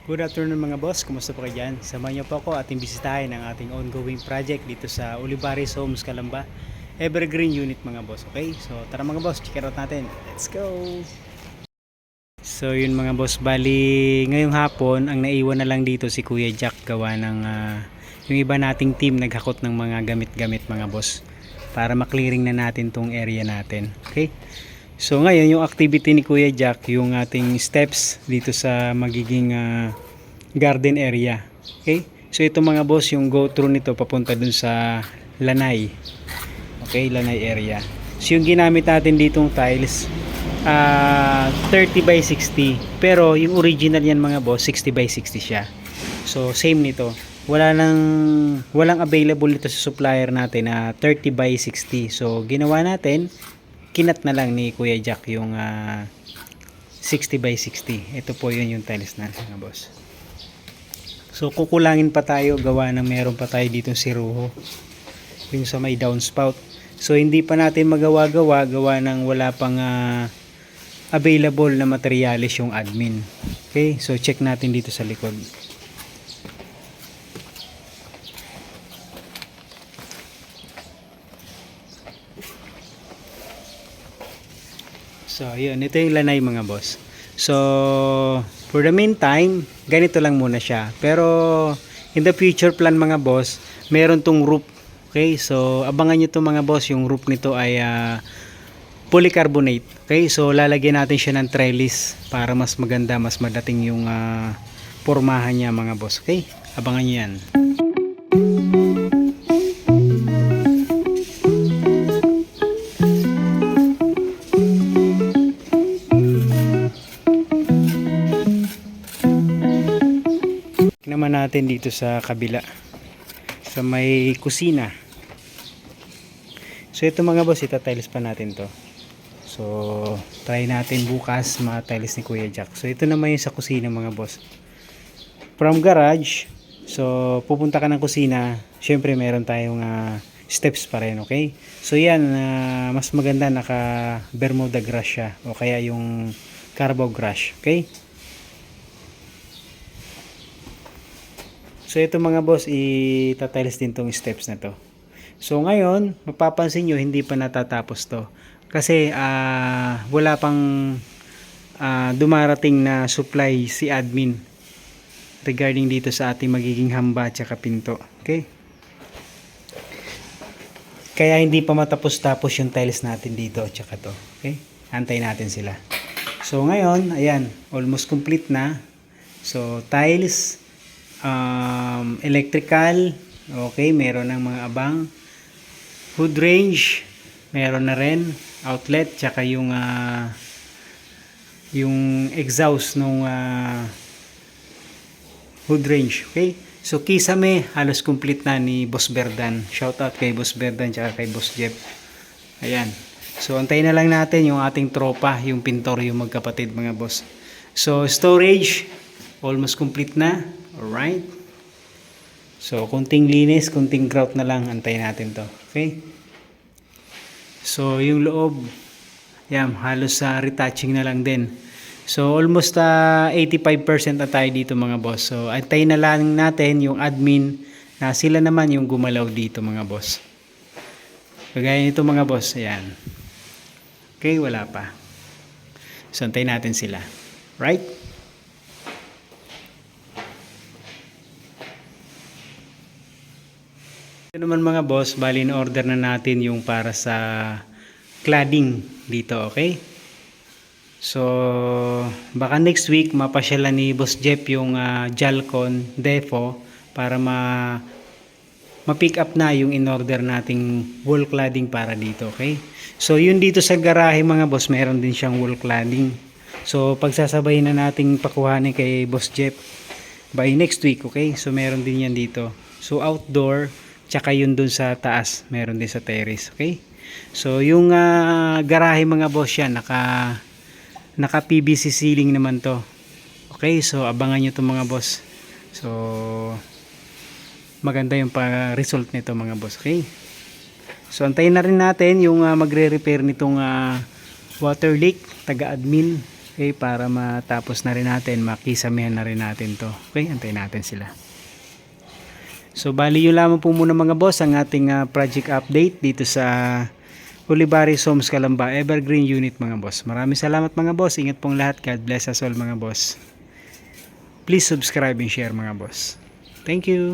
Good afternoon mga boss, kumusta po kayo dyan? Samahan niyo po ako ating bisitahin ang ating ongoing project dito sa Olivares Homes, Calamba Evergreen Unit mga boss, okay? So tara mga boss, check it out natin. Let's go! So yun mga boss, bali ngayong hapon ang naiwan na lang dito si Kuya Jack gawa ng yung iba nating team naghakot ng mga gamit-gamit mga boss para maklearing na natin tong area natin, okay? So ngayon yung activity ni Kuya Jack, yung ating steps dito sa magiging garden area. Okay? So ito mga boss, yung go through nito papunta dun sa lanay. Okay, lanay area. So yung ginamit natin ditong tiles 30 by 60. Pero yung original yan mga boss, 60 by 60 siya. So same nito. Walang available dito sa supplier natin na 30 by 60. So ginawa natin, kinat na lang ni Kuya Jack yung 60 by 60. Ito po yun yung tiles na mga boss. So kukulangin pa tayo gawa ng meron pa tayo dito siruho yung sa may downspout. So hindi pa natin magawa-gawa gawa ng wala pang available na materyales yung admin. Okay, so check natin dito sa likod. So, yun. Ito yung lanay mga boss. So, for the meantime, ganito lang muna siya. Pero, in the future plan mga boss, meron tong roof. Okay? So, abangan nyo to mga boss. Yung roof nito ay polycarbonate. Okay? So, lalagyan natin siya ng trellis para mas maganda, mas madating yung pormahan niya mga boss. Okay? Abangan nyo yan. Naman natin dito sa kabila sa may kusina. So ito mga boss, itatiles pa natin to. So try natin bukas ma-tiles ni Kuya Jack. So ito naman yung sa kusina mga boss. From garage, so pupunta ka ng kusina, syempre meron tayong steps pa rin, okay? So yan, mas maganda naka Bermuda grass siya o kaya yung carbo grass, okay? So ito mga boss, itatiles din tong steps na to. So ngayon, mapapansin nyo, hindi pa natatapos to. Kasi wala pang dumarating na supply si admin regarding dito sa ating magiging hamba at saka pinto. Okay? Kaya hindi pa matapos-tapos yung tiles natin dito at saka to. Okay? Antay natin sila. So ngayon, ayan, almost complete na. So tiles, electrical, okay, meron ng mga abang, hood range, meron na rin, outlet, tsaka yung exhaust nung hood range, okay. So kisame, halos complete na ni Boss Berdan. Shout out kay Boss Berdan tsaka kay Boss Jeff. Ayan. So antayin na lang natin yung ating tropa, yung pintor, yung magkapatid mga boss. So storage, almost complete na. Alright. So, kunting linis, kunting grout na lang. Antayin natin to. Okay? So, yung loob, yan, halos retouching na lang din. So, almost 85% na tayo dito mga boss. So, antayin na lang natin yung admin na sila naman yung gumalaw dito mga boss. Kagaya nito mga boss. Ayan. Okay, wala pa. So, antayin natin sila. Right? Ito naman mga boss, bali in order na natin yung para sa cladding dito, okay? So, baka next week mapasyalan ni Boss Jeff yung Jalcon Defo para ma-pick up na yung in order nating wall cladding para dito, okay? So, yun dito sa garahe mga boss, meron din siyang wall cladding. So, pagsasabayin na nating pakuhanin kay Boss Jeff by next week, okay? So, meron din yan dito. So, outdoor, tsaka yun dun sa taas, meron din sa terrace, okay? So, yung garahe mga boss yan, naka PVC ceiling naman to. Okay, so abangan nyo to mga boss. So, maganda yung result nito mga boss, okay? So, antayin na rin natin yung magre-repair nitong water leak, taga-admin. Okay, para matapos na rin natin, makisamihan na rin natin to. Okay, antayin natin sila. So bali yun lamang po muna mga boss ang ating project update dito sa Olivares Homes Calamba Evergreen Unit mga boss. Maraming salamat mga boss. Ingat pong lahat. God bless us all mga boss. Please subscribe and share mga boss. Thank you.